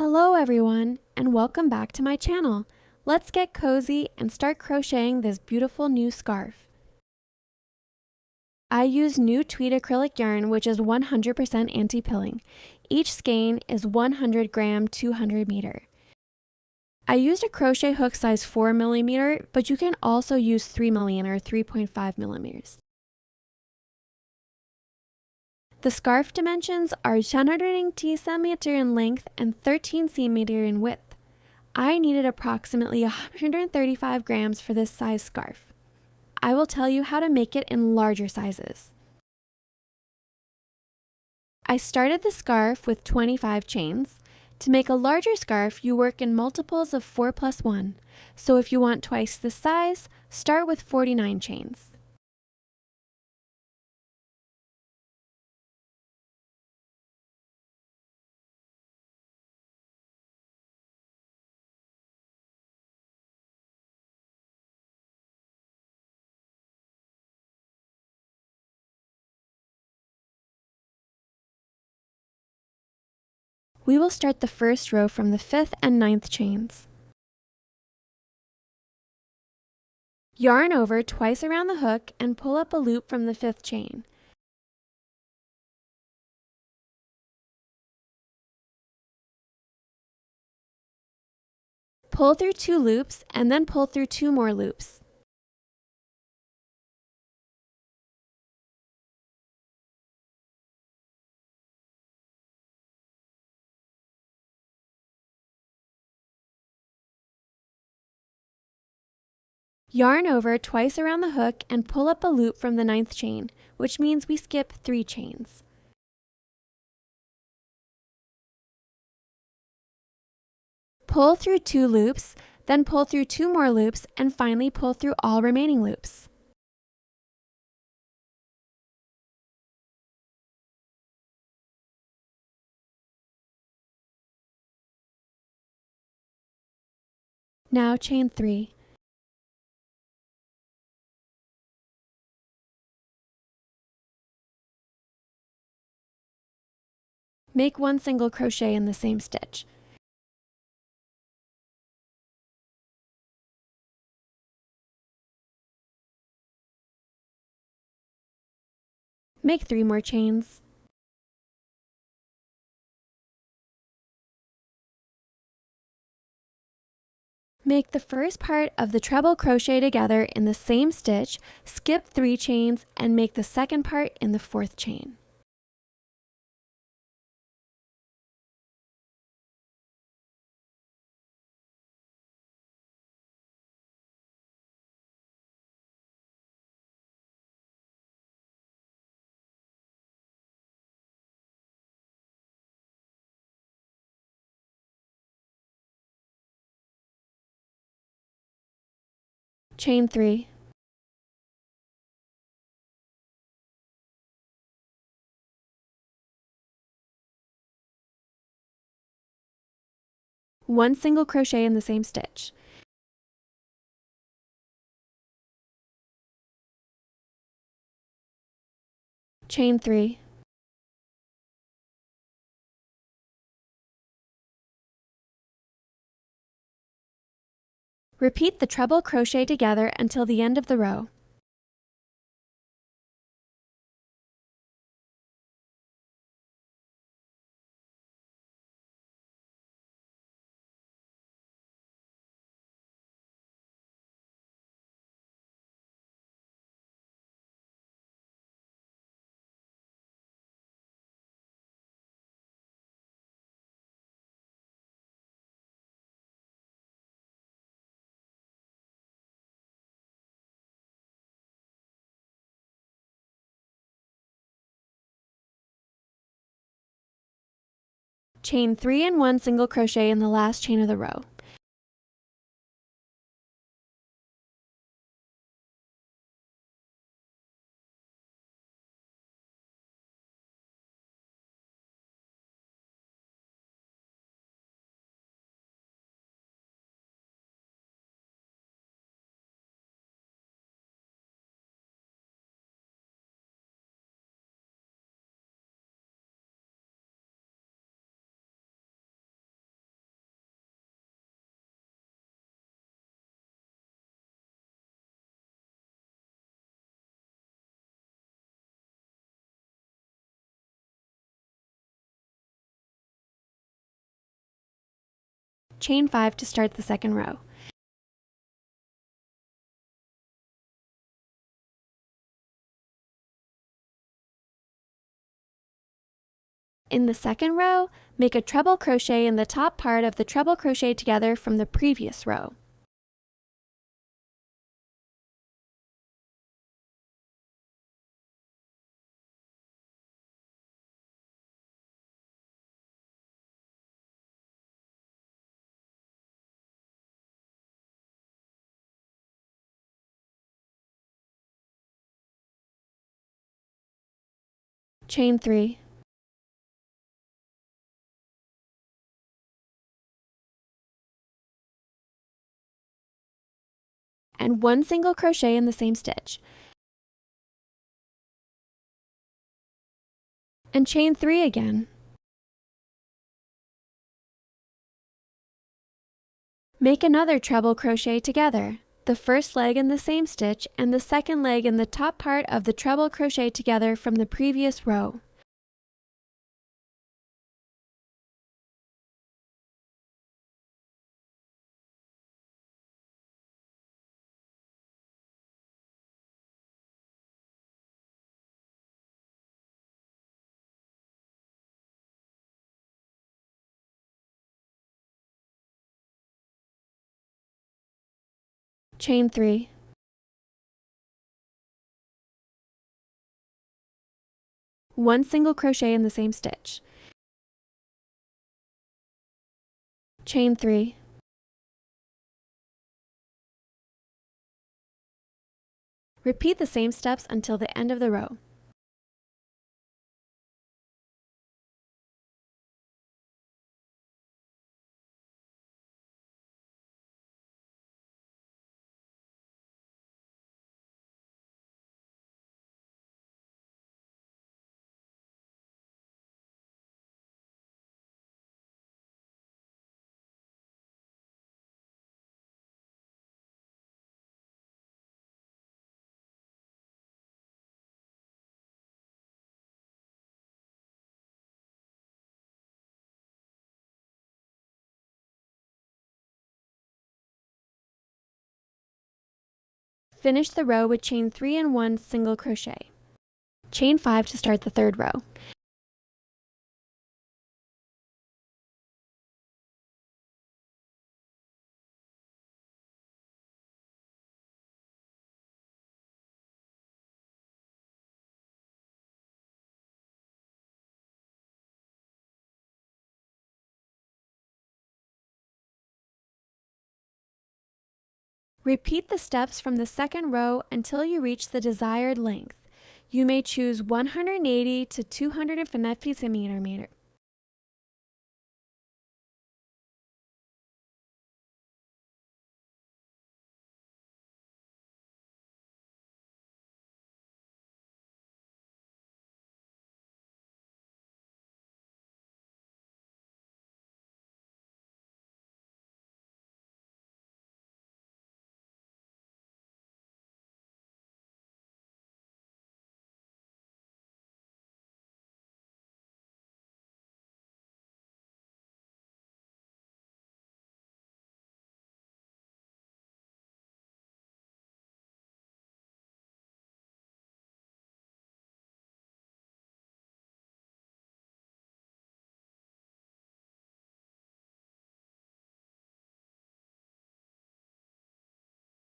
Hello everyone, and welcome back to my channel. Let's get cozy and start crocheting this beautiful new scarf. I use new Tweed Acrylic yarn, which is 100% anti-pilling. Each skein is 100 gram 200 meter. I used a crochet hook size 4 millimeter, but you can also use 3 millimeter or 3.5 millimeters. The scarf dimensions are 180 centimeter in length and 13 centimeter in width. I needed approximately 135 grams for this size scarf. I will tell you how to make it in larger sizes. I started the scarf with 25 chains. To make a larger scarf, you work in multiples of 4 plus 1. So if you want twice this size, start with 49 chains. We will start the first row from the 5th and 9th chains. Yarn over twice around the hook and pull up a loop from the 5th chain. Pull through 2 loops and then pull through 2 more loops. Yarn over twice around the hook and pull up a loop from the 9th chain, which means we skip 3 chains. Pull through 2 loops, then pull through 2 more loops, and finally pull through all remaining loops. Now chain 3. Make 1 single crochet in the same stitch. Make 3 more chains. Make the first part of the treble crochet together in the same stitch, skip 3 chains, and make the second part in the 4th chain. Chain 3. One single crochet in the same stitch. Chain 3. Repeat the treble crochet together until the end of the row. Chain 3 and 1 single crochet in the last chain of the row. chain 5 to start the second row. In the second row, make a treble crochet in the top part of the treble crochet together from the previous row. Chain 3. And 1 single crochet in the same stitch. And chain 3 again. Make another treble crochet together, the first leg in the same stitch and the second leg in the top part of the treble crochet together from the previous row. Chain 3. One single crochet in the same stitch. Chain 3. Repeat the same steps until the end of the row. Finish the row with chain 3 and 1 single crochet. Chain 5 to start the third row. Repeat the steps from the second row until you reach the desired length. You may choose 180 to 250 centimeter.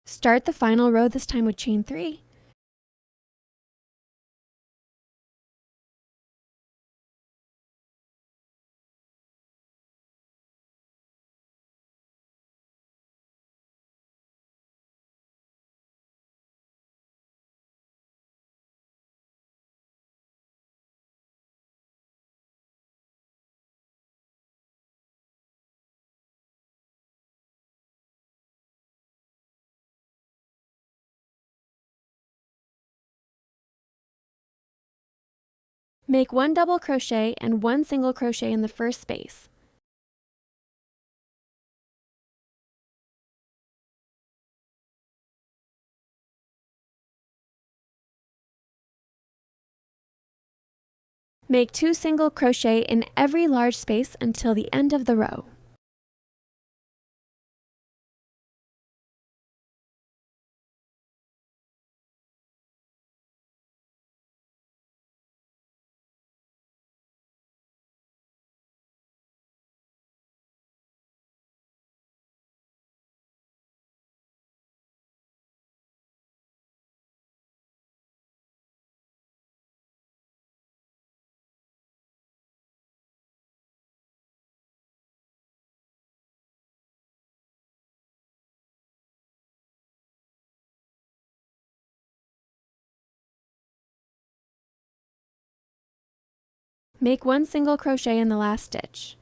Start the final row this time with chain 3. Make 1 double crochet and 1 single crochet in the first space. Make 2 single crochet in every large space until the end of the row. Make one single crochet in the last stitch.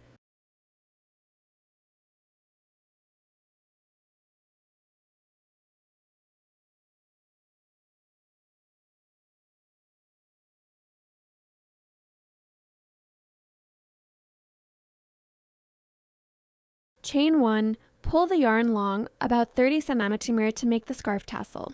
Chain 1, pull the yarn long about 30 cm to make the scarf tassel.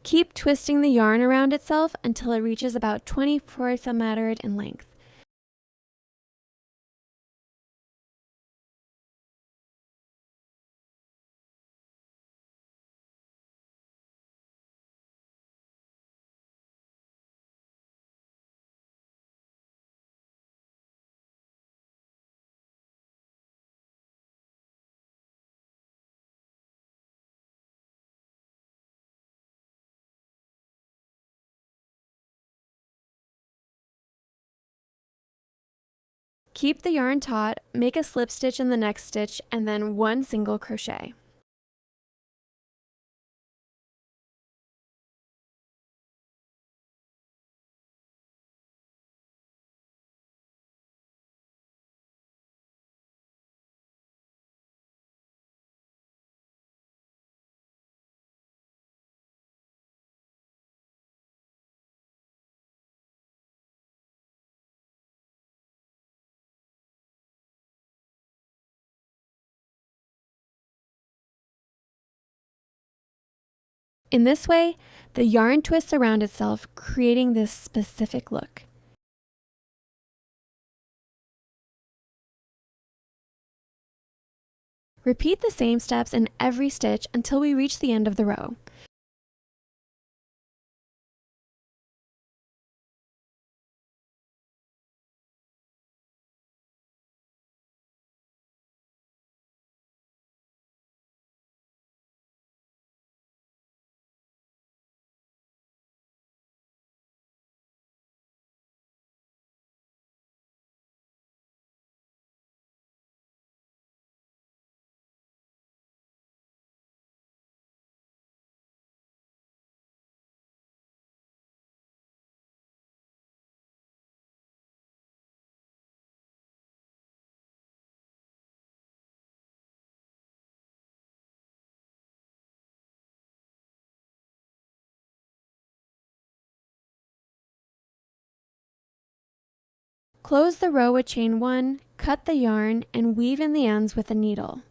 Keep twisting the yarn around itself until it reaches about 24 cm in length. Keep the yarn taut, make a slip stitch in the next stitch, and then one single crochet. In this way, the yarn twists around itself, creating this specific look. Repeat the same steps in every stitch until we reach the end of the row. Close the row with chain 1, cut the yarn, and weave in the ends with a needle.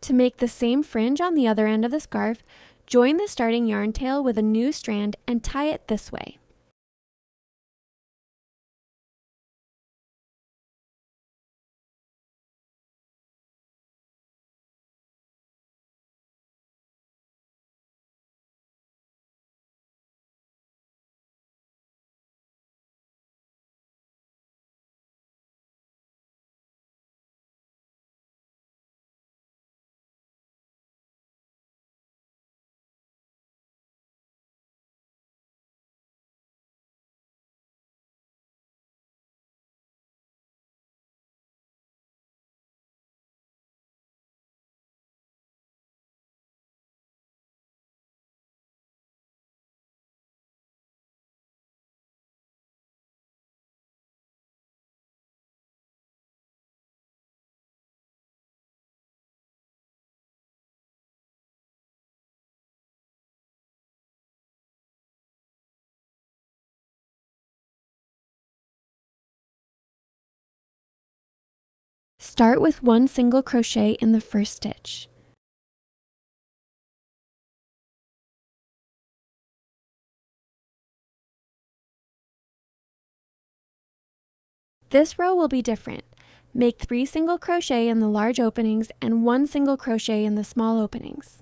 To make the same fringe on the other end of the scarf, Join the starting yarn tail with a new strand and tie it this way. Start with one single crochet in the first stitch. This row will be different. Make 3 single crochet in the large openings and 1 single crochet in the small openings.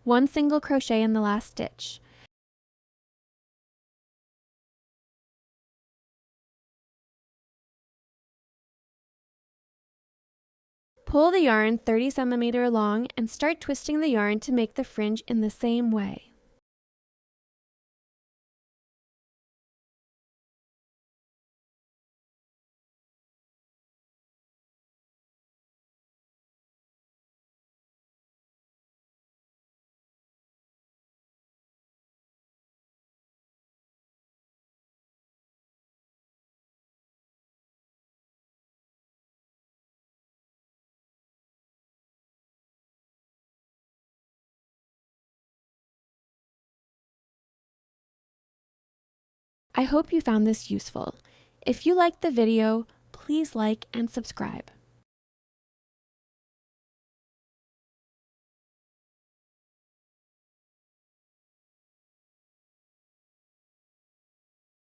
One single crochet in the last stitch. Pull the yarn 30 cm long and start twisting the yarn to make the fringe in the same way. I hope you found this useful. If you liked the video, please like and subscribe.